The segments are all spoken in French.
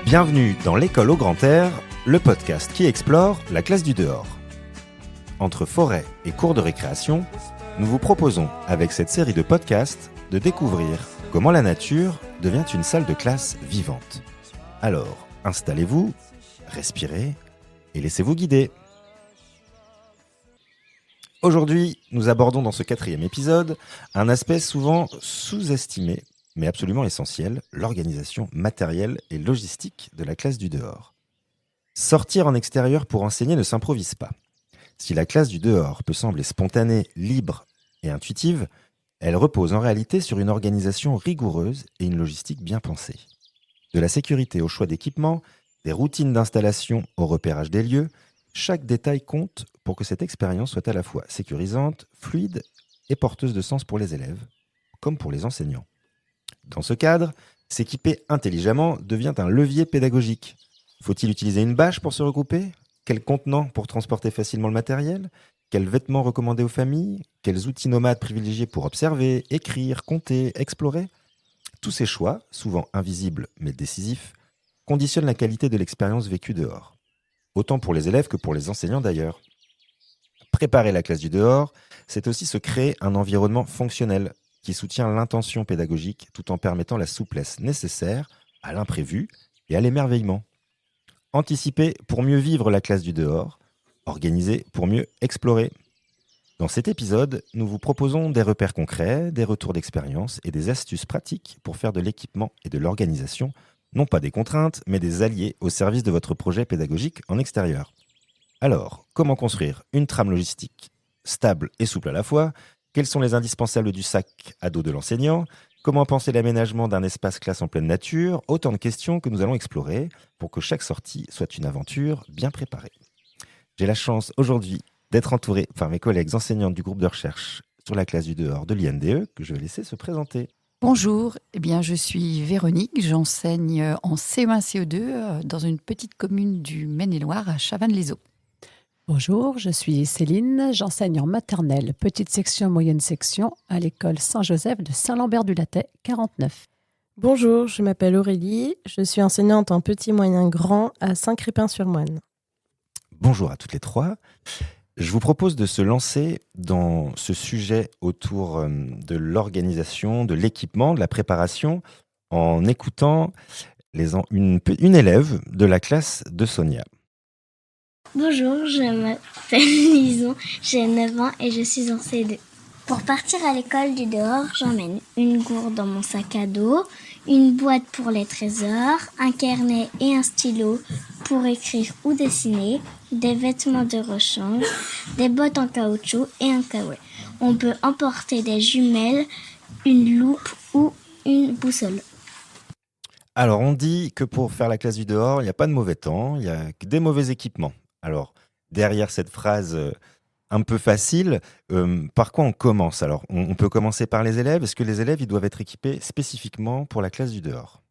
Bienvenue dans l'école au grand air, le podcast qui explore la classe du dehors. Entre forêt et cours de récréation, nous vous proposons, avec cette série de podcasts, de découvrir comment la nature devient une salle de classe vivante. Alors, installez-vous, respirez et laissez-vous guider. Aujourd'hui, nous abordons dans ce 4e épisode un aspect souvent sous-estimé, mais absolument essentiel, l'organisation matérielle et logistique de la classe du dehors. Sortir en extérieur pour enseigner ne s'improvise pas. Si la classe du dehors peut sembler spontanée, libre et intuitive, elle repose en réalité sur une organisation rigoureuse et une logistique bien pensée. De la sécurité au choix d'équipement, des routines d'installation au repérage des lieux, chaque détail compte pour que cette expérience soit à la fois sécurisante, fluide et porteuse de sens pour les élèves, comme pour les enseignants. Dans ce cadre, s'équiper intelligemment devient un levier pédagogique. Faut-il utiliser une bâche pour se regrouper ? Quel contenant pour transporter facilement le matériel ? Quels vêtements recommander aux familles ? Quels outils nomades privilégier pour observer, écrire, compter, explorer ? Tous ces choix, souvent invisibles mais décisifs, conditionnent la qualité de l'expérience vécue dehors. Autant pour les élèves que pour les enseignants d'ailleurs. Préparer la classe du dehors, c'est aussi se créer un environnement fonctionnel qui soutient l'intention pédagogique tout en permettant la souplesse nécessaire à l'imprévu et à l'émerveillement. Anticiper pour mieux vivre la classe du dehors, organiser pour mieux explorer. Dans cet épisode, nous vous proposons des repères concrets, des retours d'expérience et des astuces pratiques pour faire de l'équipement et de l'organisation non pas des contraintes, mais des alliés au service de votre projet pédagogique en extérieur. Alors, comment construire une trame logistique stable et souple à la fois ? Quels sont les indispensables du sac à dos de l'enseignant ? Comment penser l'aménagement d'un espace classe en pleine nature ? Autant de questions que nous allons explorer pour que chaque sortie soit une aventure bien préparée. J'ai la chance aujourd'hui d'être entouré par mes collègues enseignantes du groupe de recherche sur la classe du dehors de l'INDE que je vais laisser se présenter. Bonjour, je suis Véronique, j'enseigne en CE1, CE2 dans une petite commune du Maine-et-Loire à Chavannes-les-Eaux. Bonjour, je suis Céline, j'enseigne en maternelle, petite section, moyenne section, à l'école Saint-Joseph de Saint-Lambert-du-Lattay, 49. Bonjour, je m'appelle Aurélie, je suis enseignante en petit, moyen, grand à Saint-Crépin-sur-Moine. Bonjour à toutes les trois. Je vous propose de se lancer dans ce sujet autour de l'organisation, de l'équipement, de la préparation, en écoutant une élève de la classe de Sonia. Bonjour, je m'appelle Lison, j'ai 9 ans et je suis en CE2. Pour partir à l'école du dehors, j'emmène une gourde dans mon sac à dos, une boîte pour les trésors, un carnet et un stylo pour écrire ou dessiner, des vêtements de rechange, des bottes en caoutchouc et un caouet. On peut emporter des jumelles, une loupe ou une boussole. Alors, on dit que pour faire la classe du dehors, il n'y a pas de mauvais temps, il n'y a que des mauvais équipements. Alors, derrière cette phrase un peu facile, par quoi on commence ? Alors, on peut commencer par les élèves. Est-ce que les élèves ils doivent être équipés spécifiquement pour la classe du dehors ?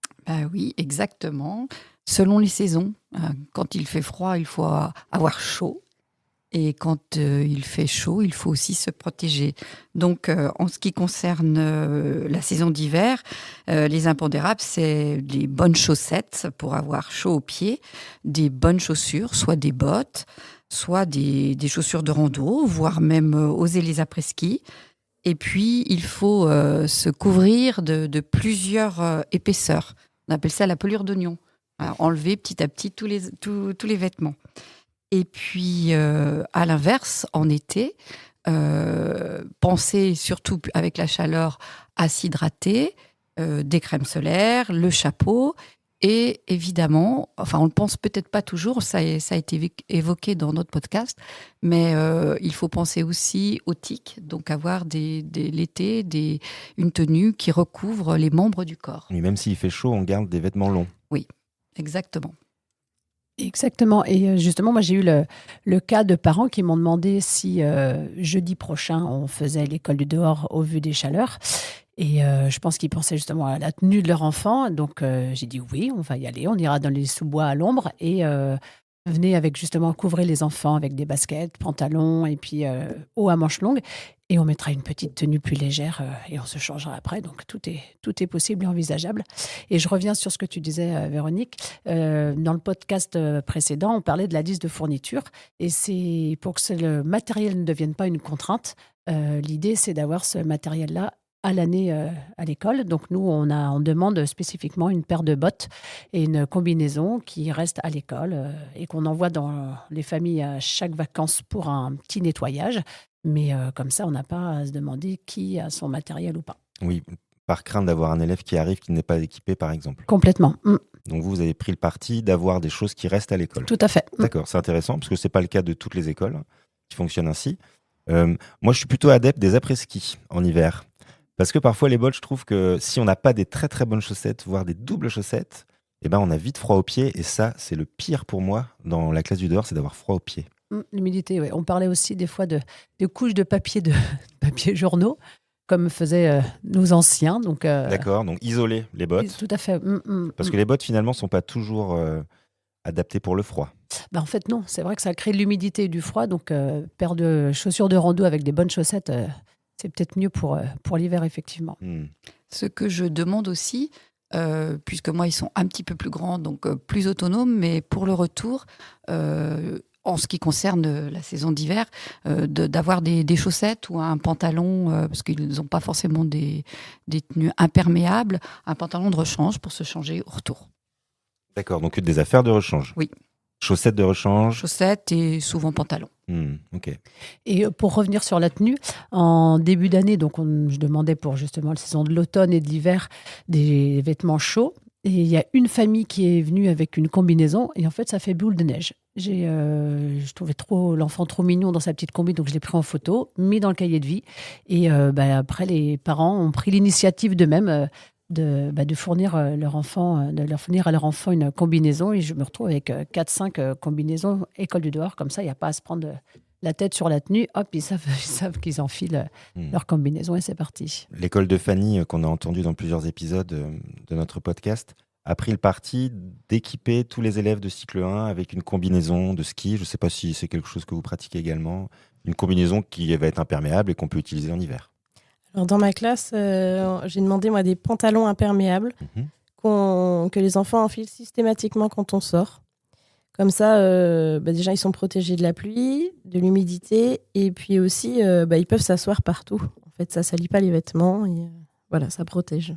Oui, exactement. Selon les saisons, quand il fait froid, il faut avoir chaud. Et quand il fait chaud, il faut aussi se protéger. Donc, en ce qui concerne la saison d'hiver, les impondérables, c'est des bonnes chaussettes pour avoir chaud aux pieds, des bonnes chaussures, soit des bottes, soit des chaussures de rando, voire même oser les après-ski. Et puis, il faut se couvrir de plusieurs épaisseurs. On appelle ça la pelure d'oignon. Alors, enlever petit à petit tous les vêtements. Et puis, à l'inverse, en été, pensez surtout avec la chaleur à s'hydrater, des crèmes solaires, le chapeau et évidemment, on ne le pense peut-être pas toujours, ça a été évoqué dans notre podcast, mais il faut penser aussi au tic, donc avoir l'été une tenue qui recouvre les membres du corps. Et même s'il fait chaud, on garde des vêtements longs. Oui, exactement. Exactement. Et justement, moi, j'ai eu le cas de parents qui m'ont demandé si jeudi prochain, on faisait l'école du dehors au vu des chaleurs. Et je pense qu'ils pensaient justement à la tenue de leur enfant. Donc, j'ai dit oui, on va y aller. On ira dans les sous-bois à l'ombre. Et Venez avec justement couvrir les enfants avec des baskets, pantalons et puis haut à manches longues. Et on mettra une petite tenue plus légère et on se changera après. Donc tout est possible et envisageable. Et je reviens sur ce que tu disais, Véronique. Dans le podcast précédent, on parlait de la liste de fournitures. Et c'est pour que le matériel ne devienne pas une contrainte. L'idée, c'est d'avoir ce matériel-là à l'année à l'école. Donc nous, on demande spécifiquement une paire de bottes et une combinaison qui reste à l'école et qu'on envoie dans les familles à chaque vacances pour un petit nettoyage. Mais comme ça, on n'a pas à se demander qui a son matériel ou pas. Oui, par crainte d'avoir un élève qui arrive qui n'est pas équipé, par exemple. Complètement. Donc vous avez pris le parti d'avoir des choses qui restent à l'école. Tout à fait. D'accord, c'est intéressant parce que ce n'est pas le cas de toutes les écoles qui fonctionnent ainsi. Moi, je suis plutôt adepte des après-ski en hiver. Parce que parfois, les bottes, je trouve que si on n'a pas des très très bonnes chaussettes, voire des doubles chaussettes, eh ben, on a vite froid aux pieds. Et ça, c'est le pire pour moi dans la classe du dehors, c'est d'avoir froid aux pieds. L'humidité, oui. On parlait aussi des fois de couches de papier, papier journaux, comme faisaient nos anciens. Donc, D'accord, donc isoler les bottes. Tout à fait. Parce que les bottes, finalement, ne sont pas toujours adaptées pour le froid. En fait, non. C'est vrai que ça crée de l'humidité et du froid. Donc, paire de chaussures de rando avec des bonnes chaussettes, c'est peut-être mieux pour l'hiver, effectivement. Ce que je demande aussi, puisque moi, ils sont un petit peu plus grands, donc plus autonomes, mais pour le retour, en ce qui concerne la saison d'hiver, d'avoir des chaussettes ou un pantalon, parce qu'ils n'ont pas forcément des tenues imperméables, un pantalon de rechange pour se changer au retour. D'accord, donc des affaires de rechange. Oui. Chaussettes de rechange. Chaussettes et souvent pantalon. Ok. Et pour revenir sur la tenue, en début d'année, donc je demandais pour justement la saison de l'automne et de l'hiver des vêtements chauds. Et il y a une famille qui est venue avec une combinaison et en fait, ça fait boule de neige. Je trouvais l'enfant trop mignon dans sa petite combi, donc je l'ai pris en photo, mis dans le cahier de vie. Et après, les parents ont pris l'initiative d'eux-mêmes de fournir à leur enfant une combinaison. Et je me retrouve avec 4-5 combinaisons école du dehors. Comme ça, il n'y a pas à se prendre la tête sur la tenue. Hop, ils savent qu'ils enfilent leur combinaison et c'est parti. L'école de Fanny, qu'on a entendu dans plusieurs épisodes de notre podcast, a pris le parti d'équiper tous les élèves de cycle 1 avec une combinaison de ski. Je ne sais pas si c'est quelque chose que vous pratiquez également. Une combinaison qui va être imperméable et qu'on peut utiliser en hiver. Alors dans ma classe, j'ai demandé moi des pantalons imperméables que les enfants enfilent systématiquement quand on sort. Comme ça, déjà, ils sont protégés de la pluie, de l'humidité, et puis aussi, ils peuvent s'asseoir partout. En fait, ça ne salit pas les vêtements, et voilà, ça protège.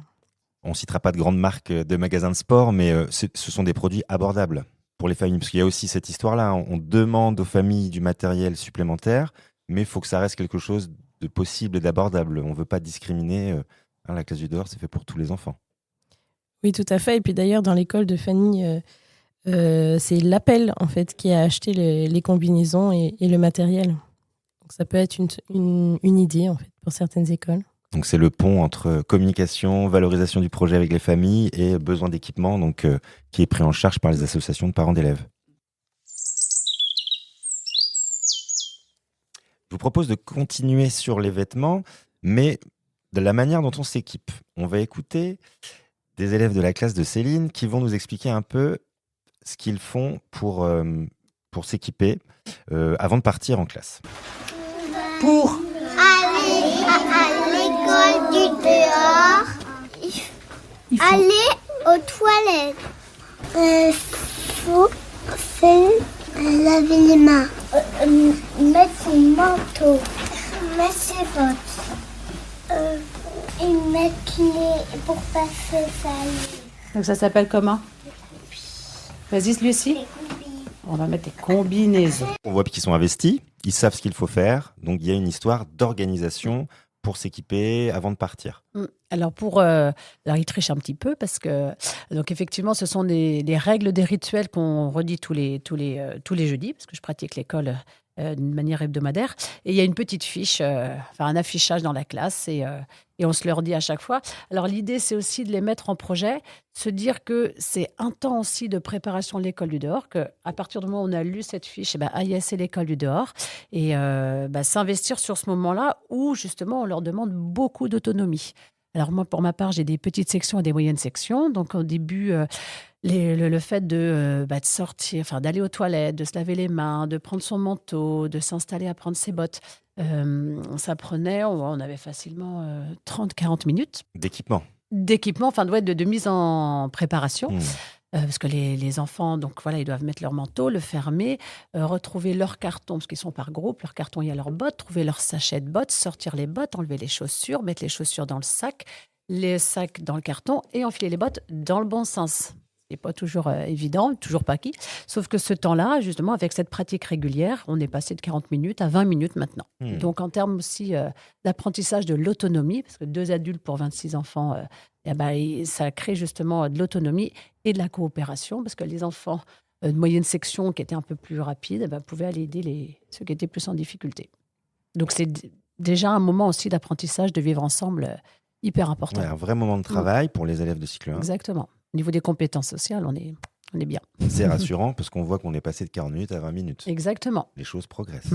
On ne citera pas de grandes marques de magasins de sport, mais ce sont des produits abordables pour les familles. Parce qu'il y a aussi cette histoire-là, on demande aux familles du matériel supplémentaire, mais il faut que ça reste quelque chose de possible et d'abordable. On ne veut pas discriminer. La classe du dehors, c'est fait pour tous les enfants. Oui, tout à fait. Et puis d'ailleurs, dans l'école de Fanny, c'est l'appel en fait qui a acheté les combinaisons et le matériel. Donc ça peut être une idée en fait pour certaines écoles. Donc c'est le pont entre communication, valorisation du projet avec les familles et besoin d'équipement, donc qui est pris en charge par les associations de parents d'élèves. Je vous propose de continuer sur les vêtements, mais de la manière dont on s'équipe. On va écouter des élèves de la classe de Céline qui vont nous expliquer un peu ce qu'ils font pour s'équiper avant de partir en classe. Pour aller à l'école du dehors, aller aux toilettes. Il faut faire laver les mains. Mettre son manteau, mettre ses bottes et mettre les pour pas se salir. Donc ça s'appelle comment? Vas-y, Lucie. On va mettre des combinaisons. On voit qu'ils sont investis, ils savent ce qu'il faut faire, donc il y a une histoire d'organisation pour s'équiper avant de partir. Alors alors ils trichent un petit peu parce que donc effectivement ce sont des règles, des rituels qu'on redit tous les jeudis parce que je pratique l'école d'une manière hebdomadaire et il y a une petite fiche, un affichage dans la classe et on se le redit à chaque fois. Alors l'idée c'est aussi de les mettre en projet, se dire que c'est un temps aussi de préparation de l'école du dehors, que à partir du moment où on a lu cette fiche, c'est l'école du dehors et s'investir sur ce moment-là où justement on leur demande beaucoup d'autonomie. Alors moi, pour ma part, j'ai des petites sections et des moyennes sections. Donc au début, le fait de sortir, enfin d'aller aux toilettes, de se laver les mains, de prendre son manteau, de s'installer à prendre ses bottes, ça prenait, on avait facilement 30-40 minutes D'équipement. enfin de mise en préparation. Mmh. Parce que les enfants, donc voilà, ils doivent mettre leur manteau, le fermer, retrouver leur carton, parce qu'ils sont par groupe, leur carton, il y a leurs bottes, trouver leur sachet de bottes, sortir les bottes, enlever les chaussures, mettre les chaussures dans le sac, les sacs dans le carton et enfiler les bottes dans le bon sens. Ce n'est pas toujours évident, toujours pas acquis. Sauf que ce temps-là, justement, avec cette pratique régulière, on est passé de 40 minutes à 20 minutes maintenant. Donc en termes aussi d'apprentissage de l'autonomie, parce que 2 adultes pour 26 enfants, ça crée justement de l'autonomie et de la coopération, parce que les enfants de moyenne section qui étaient un peu plus rapides pouvaient aller aider ceux qui étaient plus en difficulté. Donc c'est déjà un moment aussi d'apprentissage, de vivre ensemble hyper important. Ouais, un vrai moment de travail pour les élèves de cycle 1. Exactement. Au niveau des compétences sociales, on est bien. C'est rassurant parce qu'on voit qu'on est passé de 40 minutes à 20 minutes. Exactement. Les choses progressent.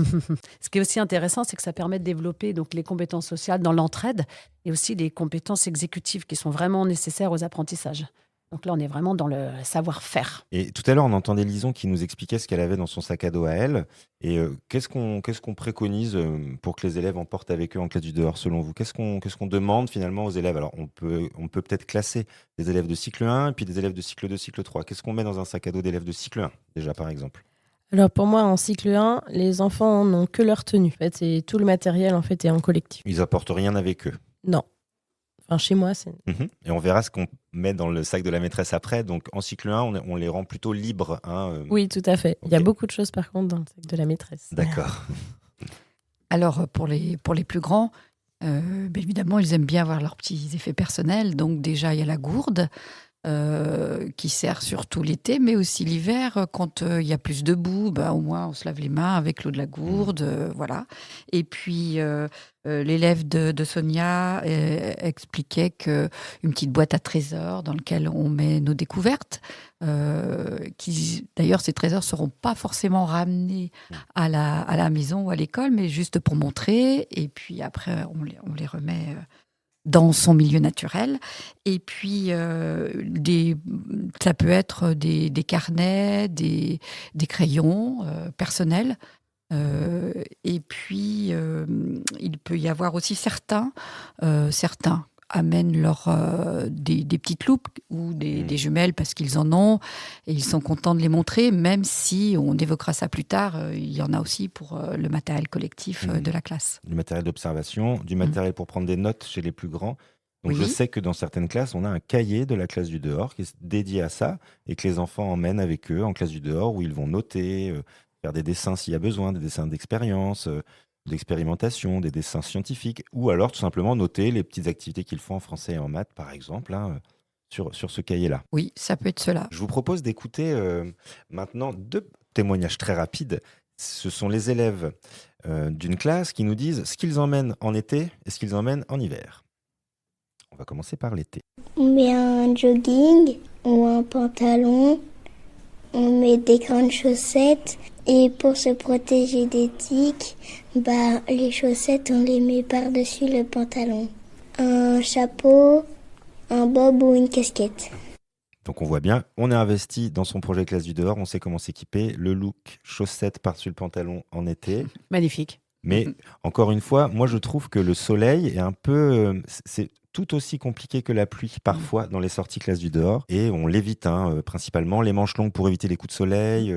Ce qui est aussi intéressant, c'est que ça permet de développer donc, les compétences sociales dans l'entraide et aussi les compétences exécutives qui sont vraiment nécessaires aux apprentissages. Donc là, on est vraiment dans le savoir-faire. Et tout à l'heure, on entendait Lison qui nous expliquait ce qu'elle avait dans son sac à dos à elle. Et qu'est-ce qu'on préconise pour que les élèves emportent avec eux en classe du dehors, selon vous ? Qu'est-ce qu'on demande finalement aux élèves ? Alors, on peut peut-être classer des élèves de cycle 1 et puis des élèves de cycle 2, cycle 3. Qu'est-ce qu'on met dans un sac à dos d'élèves de cycle 1, déjà, par exemple ? Alors pour moi, en cycle 1, les enfants n'ont que leur tenue. En fait, et tout le matériel en fait, est en collectif. Ils apportent rien avec eux. Non. Enfin, chez moi, c'est... Et on verra ce qu'on met dans le sac de la maîtresse après. Donc, en cycle 1, on les rend plutôt libres. Oui, tout à fait. Ok. Il y a beaucoup de choses, par contre, dans le sac de la maîtresse. D'accord. Alors, pour les plus grands, évidemment, ils aiment bien avoir leurs petits effets personnels. Donc, déjà, il y a la gourde qui sert surtout l'été, mais aussi l'hiver, quand il y a plus de boue, au moins, on se lave les mains avec l'eau de la gourde. Voilà. Et puis, l'élève de Sonia expliquait qu'une petite boîte à trésors dans laquelle on met nos découvertes, d'ailleurs, ces trésors ne seront pas forcément ramenés à la maison ou à l'école, mais juste pour montrer. Et puis après, on les remet dans son milieu naturel. Et puis, ça peut être des carnets, des crayons personnels. Et puis, il peut y avoir aussi certains amènent des petites loupes ou des jumelles parce qu'ils en ont et ils sont contents de les montrer, même si, on évoquera ça plus tard, il y en a aussi pour le matériel collectif de la classe. Du matériel d'observation, du matériel pour prendre des notes chez les plus grands. Donc Oui. je sais que dans certaines classes, on a un cahier de la classe du dehors qui est dédié à ça et que les enfants emmènent avec eux en classe du dehors où ils vont noter, faire des dessins s'il y a besoin, des dessins d'expérience, d'expérimentation, des dessins scientifiques, ou alors tout simplement noter les petites activités qu'ils font en français et en maths, par exemple, sur ce cahier-là. Oui, ça peut être cela. Je vous propose d'écouter maintenant 2 témoignages très rapides. Ce sont les élèves d'une classe qui nous disent ce qu'ils emmènent en été et ce qu'ils emmènent en hiver. On va commencer par l'été. On met un jogging ou un pantalon, on met des grandes chaussettes et pour se protéger des tiques, les chaussettes on les met par-dessus le pantalon. Un chapeau, un bob ou une casquette. Donc on voit bien, on est investi dans son projet classe du dehors, on sait comment s'équiper, le look chaussettes par-dessus le pantalon en été. Magnifique. Mais encore une fois, moi je trouve que le soleil est un peu... c'est tout aussi compliqué que la pluie parfois dans les sorties classe du dehors. Et on l'évite principalement, les manches longues pour éviter les coups de soleil.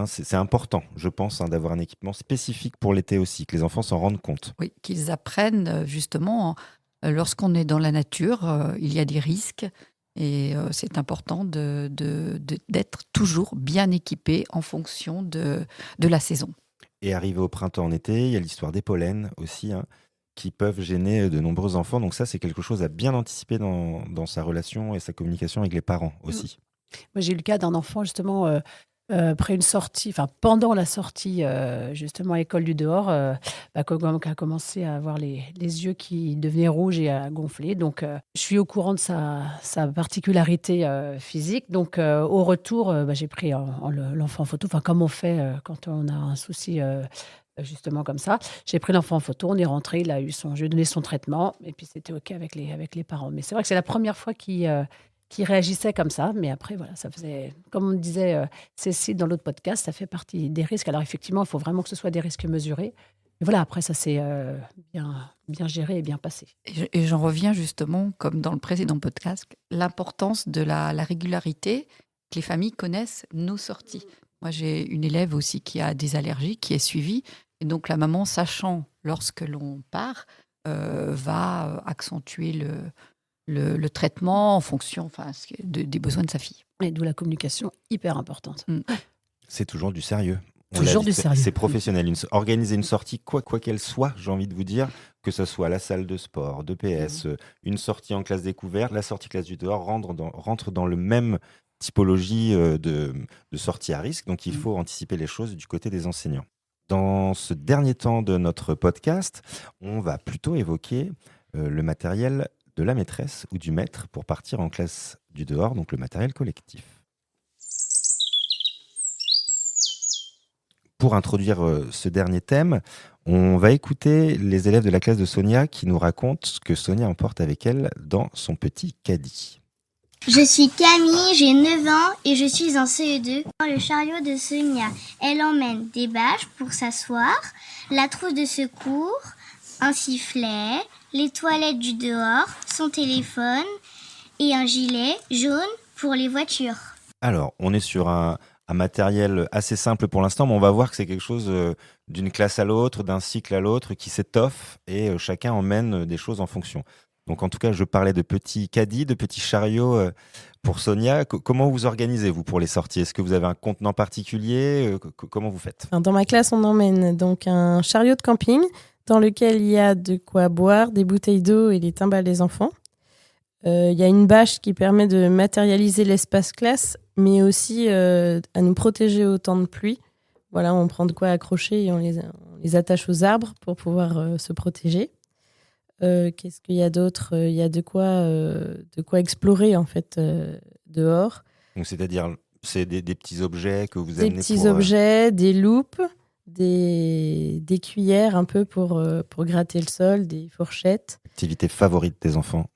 C'est important, je pense, d'avoir un équipement spécifique pour l'été aussi, que les enfants s'en rendent compte. Oui, qu'ils apprennent justement, lorsqu'on est dans la nature, il y a des risques. Et c'est important d'être toujours bien équipé en fonction de la saison. Et arrivé au printemps, en été, il y a l'histoire des pollens aussi, qui peuvent gêner de nombreux enfants. Donc ça, c'est quelque chose à bien anticiper dans sa relation et sa communication avec les parents aussi. Moi, j'ai eu le cas d'un enfant, justement, après une sortie, enfin pendant la sortie, justement, à l'école du dehors, qui a commencé à avoir les yeux qui devenaient rouges et à gonfler. Donc, je suis au courant de sa particularité physique. Donc, au retour, j'ai pris l'enfant en photo, comme on fait quand on a un souci justement comme ça. J'ai pris l'enfant en photo, on est rentré, je lui ai donné son traitement, et puis c'était OK avec les parents. Mais c'est vrai que c'est la première fois qu'il réagissait comme ça. Mais après, voilà, ça faisait, comme on disait Cécile dans l'autre podcast, ça fait partie des risques. Alors effectivement, il faut vraiment que ce soit des risques mesurés. Mais voilà, après, ça s'est bien géré et bien passé. Et j'en reviens justement, comme dans le précédent podcast, l'importance de la régularité, que les familles connaissent nos sorties. Moi, j'ai une élève aussi qui a des allergies, qui est suivie. Et donc, la maman, sachant lorsque l'on part, va accentuer le traitement en fonction des besoins de sa fille. Et d'où la communication hyper importante. C'est toujours du sérieux. Toujours du sérieux. C'est professionnel. Organiser une sortie, quoi qu'elle soit, j'ai envie de vous dire, que ce soit la salle de sport, de PS, une sortie en classe découverte, la sortie classe du dehors, rentre dans le même typologie de sortie à risque. Donc, il faut anticiper les choses du côté des enseignants. Dans ce dernier temps de notre podcast, on va plutôt évoquer le matériel de la maîtresse ou du maître pour partir en classe du dehors, donc le matériel collectif. Pour introduire ce dernier thème, on va écouter les élèves de la classe de Sonia qui nous racontent ce que Sonia emporte avec elle dans son petit caddie. Je suis Camille, j'ai 9 ans et je suis en CE2. Dans le chariot de Sonia, elle emmène des bâches pour s'asseoir, la trousse de secours, un sifflet, les toilettes du dehors, son téléphone et un gilet jaune pour les voitures. Alors, on est sur un matériel assez simple pour l'instant, mais on va voir que c'est quelque chose d'une classe à l'autre, d'un cycle à l'autre, qui s'étoffe et chacun emmène des choses en fonction. Donc en tout cas, je parlais de petits caddies, de petits chariots pour Sonia. Comment vous organisez, vous, pour les sorties ? Est-ce que vous avez un contenant particulier ? Comment vous faites ? Dans ma classe, on emmène donc un chariot de camping dans lequel il y a de quoi boire, des bouteilles d'eau et les timbales des enfants. Il y a une bâche qui permet de matérialiser l'espace classe, mais aussi à nous protéger au temps de pluie. Voilà, on prend de quoi accrocher et on les attache aux arbres pour pouvoir se protéger. Qu'est-ce qu'il y a d'autre ? Il y a de quoi explorer en fait dehors. Donc c'est-à-dire, c'est des petits objets que vous amenez Des petits objets, des loupes, des cuillères un peu pour gratter le sol, des fourchettes. Activité favorite des enfants ?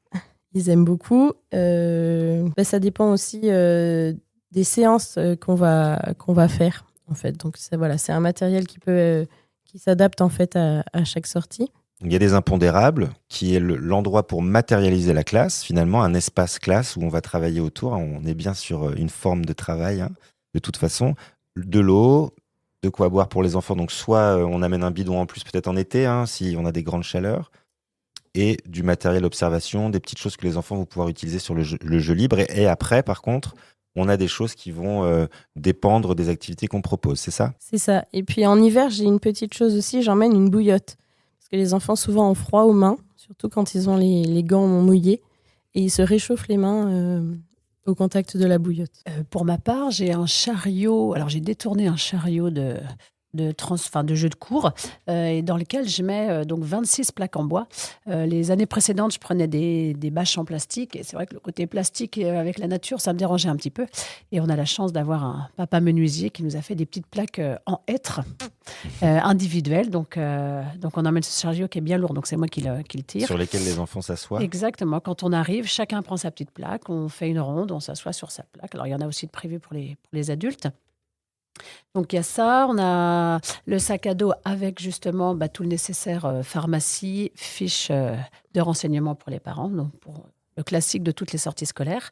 Ils aiment beaucoup. Ça dépend aussi des séances qu'on va faire en fait. Donc c'est un matériel qui s'adapte en fait à chaque sortie. Il y a des impondérables, qui est l'endroit pour matérialiser la classe, finalement, un espace classe où on va travailler autour. On est bien sur une forme de travail, de toute façon. De l'eau, de quoi boire pour les enfants. Donc, soit on amène un bidon en plus, peut-être en été, si on a des grandes chaleurs. Et du matériel observation, des petites choses que les enfants vont pouvoir utiliser sur le jeu libre. Et après, par contre, on a des choses qui vont dépendre des activités qu'on propose, c'est ça ? C'est ça. Et puis en hiver, j'ai une petite chose aussi, j'emmène une bouillotte. Que les enfants souvent ont froid aux mains, surtout quand ils ont les gants mouillés, et ils se réchauffent les mains au contact de la bouillotte. Pour ma part, j'ai un chariot. Alors j'ai détourné un chariot de jeu de cours, et dans lequel je mets donc 26 plaques en bois. Les années précédentes, je prenais des bâches en plastique, et c'est vrai que le côté plastique avec la nature, ça me dérangeait un petit peu. Et on a la chance d'avoir un papa menuisier qui nous a fait des petites plaques en hêtre individuelles. Donc on emmène ce chariot qui est bien lourd, donc c'est moi qui le tire. Sur lesquels les enfants s'assoient ? Exactement. Quand on arrive, chacun prend sa petite plaque, on fait une ronde, on s'assoit sur sa plaque. Alors il y en a aussi de prévu pour les adultes. Donc il y a ça, on a le sac à dos avec justement tout le nécessaire pharmacie, fiches de renseignements pour les parents, donc pour le classique de toutes les sorties scolaires.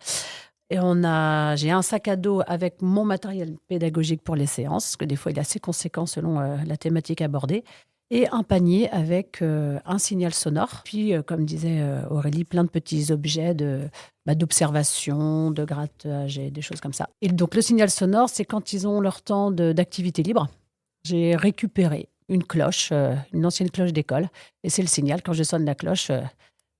Et j'ai un sac à dos avec mon matériel pédagogique pour les séances, parce que des fois il est assez conséquent selon la thématique abordée, et un panier avec un signal sonore. Puis, comme disait Aurélie, plein de petits objets d'observation, de grattage et des choses comme ça. Et donc, le signal sonore, c'est quand ils ont leur temps d'activité libre. J'ai récupéré une cloche, une ancienne cloche d'école. Et c'est le signal. Quand je sonne la cloche,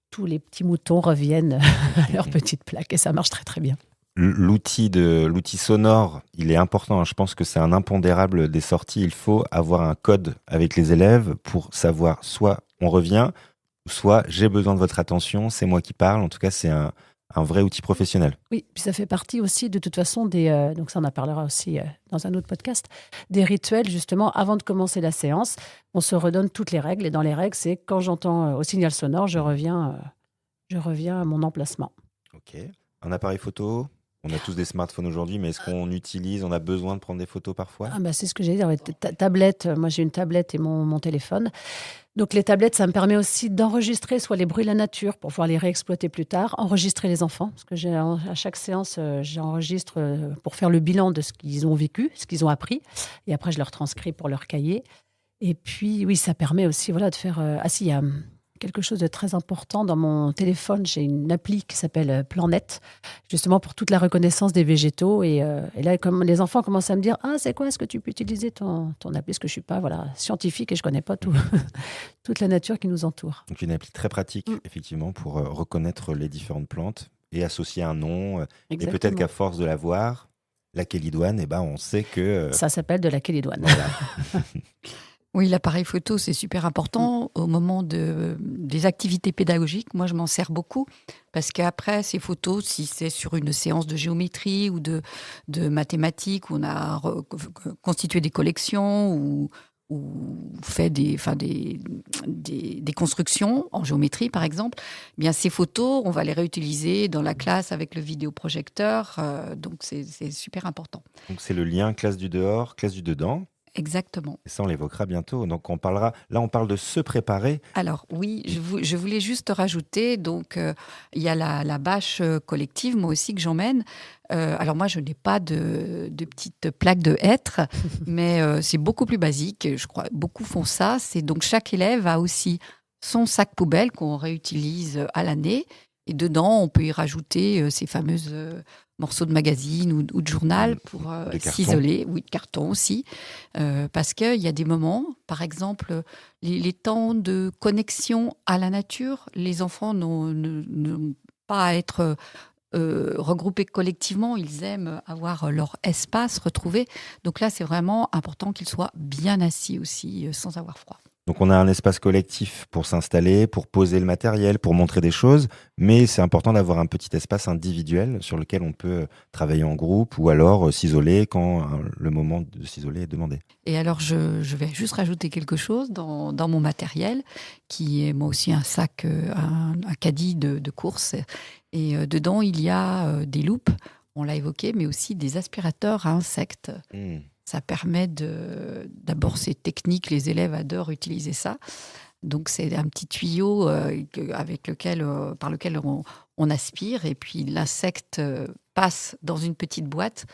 tous les petits moutons reviennent à leur petite plaque. Et ça marche très, très bien. L'outil sonore, il est important. Je pense que c'est un impondérable des sorties. Il faut avoir un code avec les élèves pour savoir soit on revient, soit j'ai besoin de votre attention, c'est moi qui parle. En tout cas, c'est un un vrai outil professionnel. Oui, puis ça fait partie aussi de toute façon donc ça on en parlera aussi dans un autre podcast, des rituels justement avant de commencer la séance. On se redonne toutes les règles et dans les règles, c'est quand j'entends au signal sonore, je reviens à mon emplacement. Ok. Un appareil photo. On a tous des smartphones aujourd'hui, mais est-ce qu'on utilise, on a besoin de prendre des photos parfois? Ah bah, c'est ce que j'ai dit, tablette, moi j'ai une tablette et mon téléphone. Donc les tablettes, ça me permet aussi d'enregistrer soit les bruits de la nature pour pouvoir les réexploiter plus tard, enregistrer les enfants, parce que à chaque séance, j'enregistre pour faire le bilan de ce qu'ils ont vécu, ce qu'ils ont appris, et après je leur transcris pour leur cahier. Et puis oui, ça permet aussi de faire... Ah si, il y a quelque chose de très important dans mon téléphone, j'ai une appli qui s'appelle Planète, justement pour toute la reconnaissance des végétaux. Et là, comme les enfants commencent à me dire « Ah, c'est quoi, est-ce que tu peux utiliser ton appli ?» Parce que je ne suis pas scientifique et je ne connais pas toute la nature qui nous entoure. Donc une appli très pratique, effectivement, pour reconnaître les différentes plantes et associer un nom. Et peut-être qu'à force de la voir, la kélidoine, on sait que... Ça s'appelle de la kélidoine. Voilà. Oui, l'appareil photo, c'est super important au moment des activités pédagogiques. Moi, je m'en sers beaucoup parce qu'après, ces photos, si c'est sur une séance de géométrie ou de mathématiques, où on a constitué des collections ou fait des constructions en géométrie, par exemple, eh bien, ces photos, on va les réutiliser dans la classe avec le vidéoprojecteur. Donc, c'est super important. Donc, c'est le lien classe du dehors, classe du dedans. Exactement. Et ça, on l'évoquera bientôt. Donc, on parle de se préparer. Alors oui, je voulais juste rajouter, donc il y a la bâche collective, moi aussi, que j'emmène. Alors moi, je n'ai pas de petite plaque de hêtre, mais c'est beaucoup plus basique. Je crois beaucoup font ça. C'est donc chaque élève a aussi son sac poubelle qu'on réutilise à l'année. Et dedans, on peut y rajouter ces fameuses morceaux de magazine ou de journal pour s'isoler. Oui, de carton aussi. Parce qu'il y a des moments, par exemple, les temps de connexion à la nature, les enfants n'ont pas à être regroupés collectivement. Ils aiment avoir leur espace retrouvé. Donc là, c'est vraiment important qu'ils soient bien assis aussi, sans avoir froid. Donc on a un espace collectif pour s'installer, pour poser le matériel, pour montrer des choses, mais c'est important d'avoir un petit espace individuel sur lequel on peut travailler en groupe ou alors s'isoler quand le moment de s'isoler est demandé. Et alors je vais juste rajouter quelque chose dans mon matériel, qui est moi aussi un sac, un caddie de course. Et dedans, il y a des loupes, on l'a évoqué, mais aussi des aspirateurs à insectes. Ça permet d'abord, c'est technique, les élèves adorent utiliser ça. Donc c'est un petit tuyau par lequel on aspire, et puis l'insecte passe dans une petite boîte,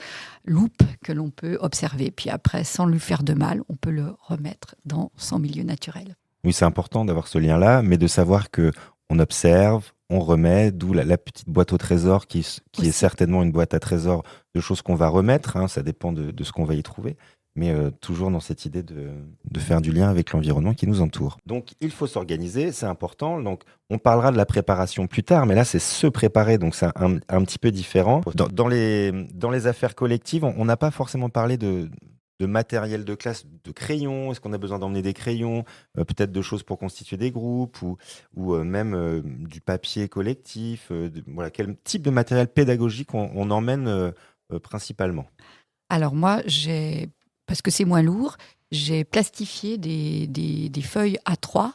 loupe, que l'on peut observer. Puis après, sans lui faire de mal, on peut le remettre dans son milieu naturel. Oui, c'est important d'avoir ce lien-là, mais de savoir qu'on observe, on remet, d'où la petite boîte au trésor qui est certainement une boîte à trésor de choses qu'on va remettre, ça dépend de ce qu'on va y trouver, mais toujours dans cette idée de faire du lien avec l'environnement qui nous entoure. Donc il faut s'organiser, c'est important. Donc on parlera de la préparation plus tard, mais là c'est se préparer, donc c'est un petit peu différent. Dans les affaires collectives, on n'a pas forcément parlé de matériel de classe, de crayons, est-ce qu'on a besoin d'emmener des crayons, peut-être de choses pour constituer des groupes ou même du papier collectif, quel type de matériel pédagogique on emmène principalement? Alors moi, parce que c'est moins lourd, j'ai plastifié des feuilles A3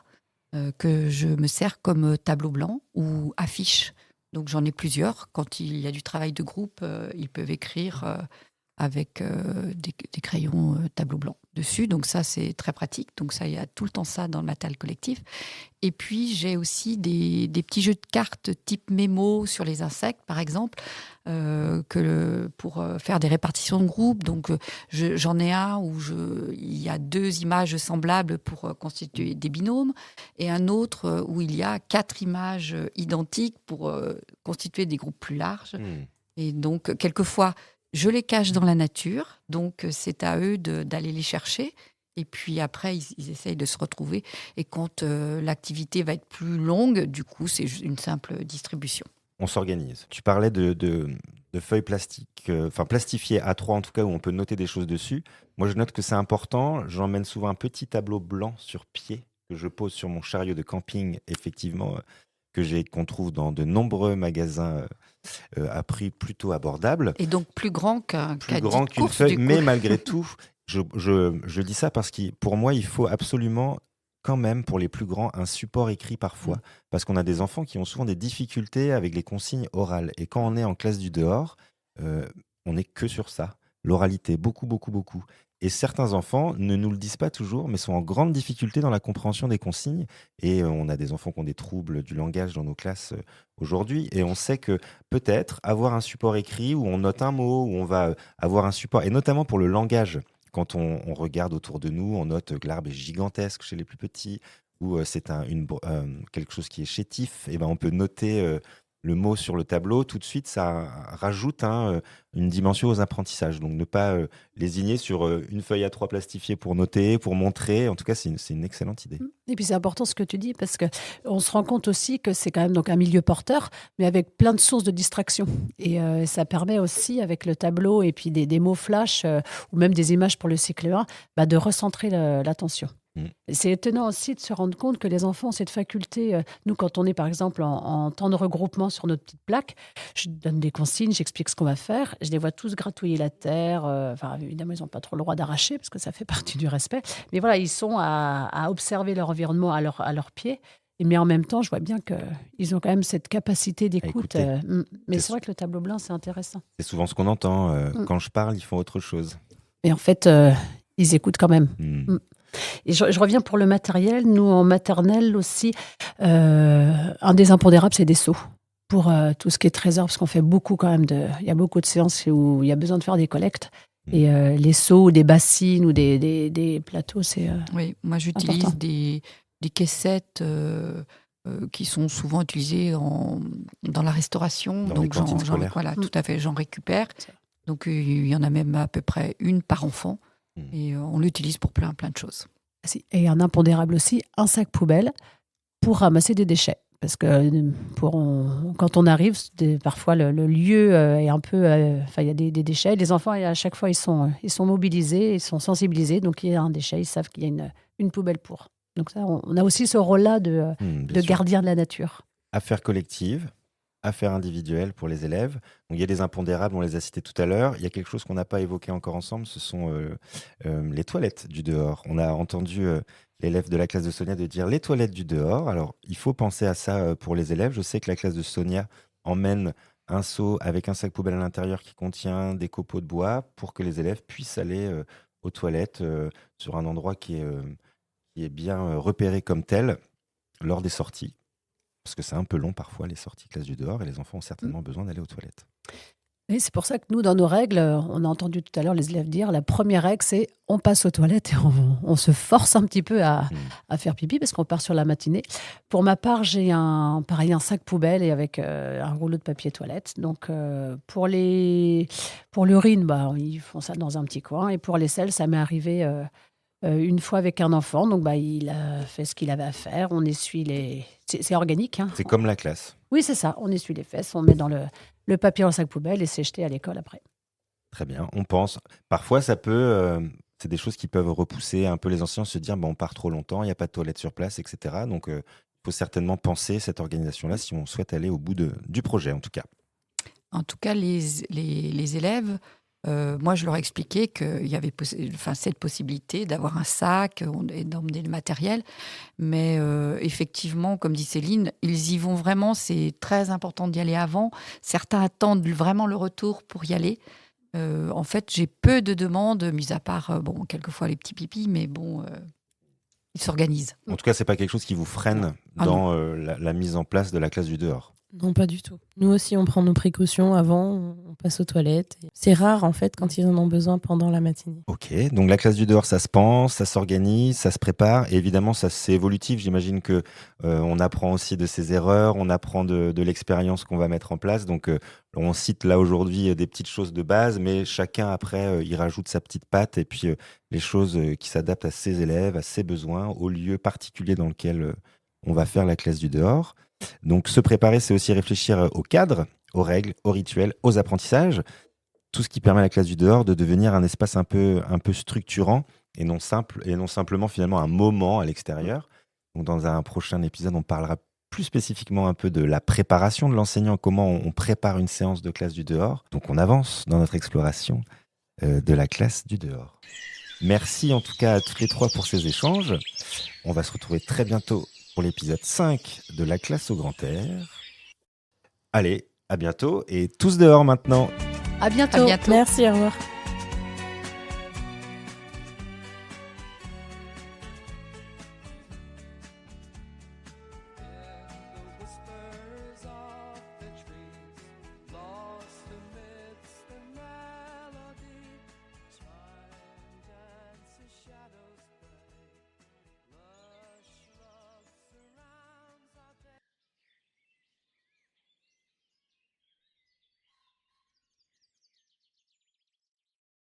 que je me sers comme tableau blanc ou affiche. Donc j'en ai plusieurs. Quand il y a du travail de groupe, ils peuvent écrire avec des crayons tableau blanc dessus. Donc ça, c'est très pratique. Donc ça, il y a tout le temps ça dans le matériel collectif. Et puis, j'ai aussi des petits jeux de cartes type mémo sur les insectes, par exemple, pour faire des répartitions de groupe. Donc, j'en ai un où il y a 2 images semblables pour constituer des binômes, et un autre où il y a 4 images identiques pour constituer des groupes plus larges. Et donc, quelquefois, je les cache dans la nature, donc c'est à eux d'aller les chercher. Et puis après, ils essayent de se retrouver. Et quand l'activité va être plus longue, du coup, c'est une simple distribution. On s'organise. Tu parlais de feuilles plastiques, plastifiées A3 en tout cas, où on peut noter des choses dessus. Moi, je note que c'est important. J'emmène souvent un petit tableau blanc sur pied que je pose sur mon chariot de camping, effectivement, qu'on trouve dans de nombreux magasins à prix plutôt abordable. Et donc plus grand qu'un Plus caddie grand de qu'une course, feuille, du coup. mais malgré tout, je dis ça parce que pour moi, il faut absolument quand même pour les plus grands un support écrit parfois, parce qu'on a des enfants qui ont souvent des difficultés avec les consignes orales. Et quand on est en classe du dehors, on n'est que sur ça, l'oralité, beaucoup, beaucoup, beaucoup. Et certains enfants ne nous le disent pas toujours, mais sont en grande difficulté dans la compréhension des consignes. Et on a des enfants qui ont des troubles du langage dans nos classes aujourd'hui. Et on sait que peut-être avoir un support écrit où on note un mot, où on va avoir un support, et notamment pour le langage, quand on regarde autour de nous, on note que l'arbre est gigantesque chez les plus petits, ou c'est quelque chose qui est chétif, et ben on peut noter le mot sur le tableau. Tout de suite, ça rajoute une dimension aux apprentissages. Donc ne pas lésigner sur une feuille A3 plastifiée pour noter, pour montrer. En tout cas, c'est une excellente idée. Et puis c'est important ce que tu dis parce que on se rend compte aussi que c'est quand même donc un milieu porteur, mais avec plein de sources de distraction. Et ça permet aussi avec le tableau et puis des mots flash ou même des images pour le cycle 1, de recentrer l'attention. C'est étonnant aussi de se rendre compte que les enfants ont cette faculté. Nous, quand on est par exemple en temps de regroupement sur notre petite plaque, je donne des consignes, j'explique ce qu'on va faire. Je les vois tous gratouiller la terre. Enfin, évidemment, ils n'ont pas trop le droit d'arracher parce que ça fait partie du respect. Mais voilà, ils sont à observer leur environnement à leur pied. Mais en même temps, je vois bien qu'ils ont quand même cette capacité d'écoute. écouter. Mais C'est c'est vrai que le tableau blanc, c'est intéressant. C'est souvent ce qu'on entend. Quand je parle, ils font autre chose. Et en fait, ils écoutent quand même. Et je reviens pour le matériel. Nous, en maternelle aussi, un des impondérables, c'est des seaux. Pour tout ce qui est trésor, parce qu'on fait beaucoup quand même il y a beaucoup de séances où il y a besoin de faire des collectes. Et les seaux, ou des bassines, ou des plateaux, c'est Oui, moi j'utilise important. des caissettes qui sont souvent utilisées dans la restauration. Dans les cantines scolaires. Voilà, tout à fait, j'en récupère. Donc il y en a même à peu près une par enfant. Et on l'utilise pour plein de choses. Et un impondérable aussi, un sac poubelle pour ramasser des déchets. Parce que quand on arrive, parfois le lieu est un peu... Enfin, il y a des déchets. Les enfants, à chaque fois, ils sont mobilisés, ils sont sensibilisés. Donc, il y a un déchet, ils savent qu'il y a une poubelle pour. Donc ça, on a aussi ce rôle-là de gardien de la nature. Affaire collective, affaire individuelle pour les élèves. Donc, il y a des impondérables, on les a cités tout à l'heure. Il y a quelque chose qu'on n'a pas évoqué encore ensemble, ce sont les toilettes du dehors. On a entendu l'élève de la classe de Sonia de dire les toilettes du dehors. Alors, il faut penser à ça pour les élèves. Je sais que la classe de Sonia emmène un seau avec un sac poubelle à l'intérieur qui contient des copeaux de bois pour que les élèves puissent aller aux toilettes sur un endroit qui est bien repéré comme tel lors des sorties. Parce que c'est un peu long parfois, les sorties classe du dehors, et les enfants ont certainement besoin d'aller aux toilettes. Et c'est pour ça que nous, dans nos règles, on a entendu tout à l'heure les élèves dire, la première règle, c'est on passe aux toilettes et on se force un petit peu à faire pipi parce qu'on part sur la matinée. Pour ma part, j'ai un sac poubelle et avec un rouleau de papier toilette. Donc, pour l'urine, ils font ça dans un petit coin. Et pour les selles, ça m'est arrivé une fois avec un enfant. Donc, il a fait ce qu'il avait à faire. On essuie c'est organique. C'est comme la classe. Oui, c'est ça. On essuie les fesses, on met dans le papier dans le sac poubelle et c'est jeté à l'école après. Très bien, on pense. Parfois, ça peut... c'est des choses qui peuvent repousser un peu les enseignants, se dire on part trop longtemps, il n'y a pas de toilette sur place, etc. Donc, il faut certainement penser cette organisation-là si on souhaite aller au bout du projet, en tout cas. En tout cas, les élèves, moi, je leur expliquais qu'il y avait cette possibilité d'avoir un sac et d'emmener le matériel. Mais effectivement, comme dit Céline, ils y vont vraiment. C'est très important d'y aller avant. Certains attendent vraiment le retour pour y aller. En fait, j'ai peu de demandes, mis à part, quelquefois les petits pipis, mais ils s'organisent. En tout cas, c'est pas quelque chose qui vous freine dans la mise en place de la classe du dehors. Non, pas du tout. Nous aussi, on prend nos précautions avant, on passe aux toilettes. C'est rare, en fait, quand ils en ont besoin pendant la matinée. Ok, donc la classe du dehors, ça se pense, ça s'organise, ça se prépare. Et évidemment, c'est évolutif. J'imagine que on apprend aussi de ses erreurs, on apprend de l'expérience qu'on va mettre en place. Donc, on cite là aujourd'hui des petites choses de base, mais chacun, après, il rajoute sa petite patte et puis les choses qui s'adaptent à ses élèves, à ses besoins, au lieu particulier dans lequel on va faire la classe du dehors. Donc, se préparer, c'est aussi réfléchir au cadre, aux règles, aux rituels, aux apprentissages. Tout ce qui permet à la classe du dehors de devenir un espace un peu structurant et non simplement finalement un moment à l'extérieur. Donc, dans un prochain épisode, on parlera plus spécifiquement un peu de la préparation de l'enseignant, comment on prépare une séance de classe du dehors. Donc on avance dans notre exploration de la classe du dehors. Merci en tout cas à toutes les trois pour ces échanges. On va se retrouver très bientôt pour l'épisode 5 de la classe au grand air. Allez, à bientôt et tous dehors maintenant. À bientôt. À bientôt. Merci, au revoir.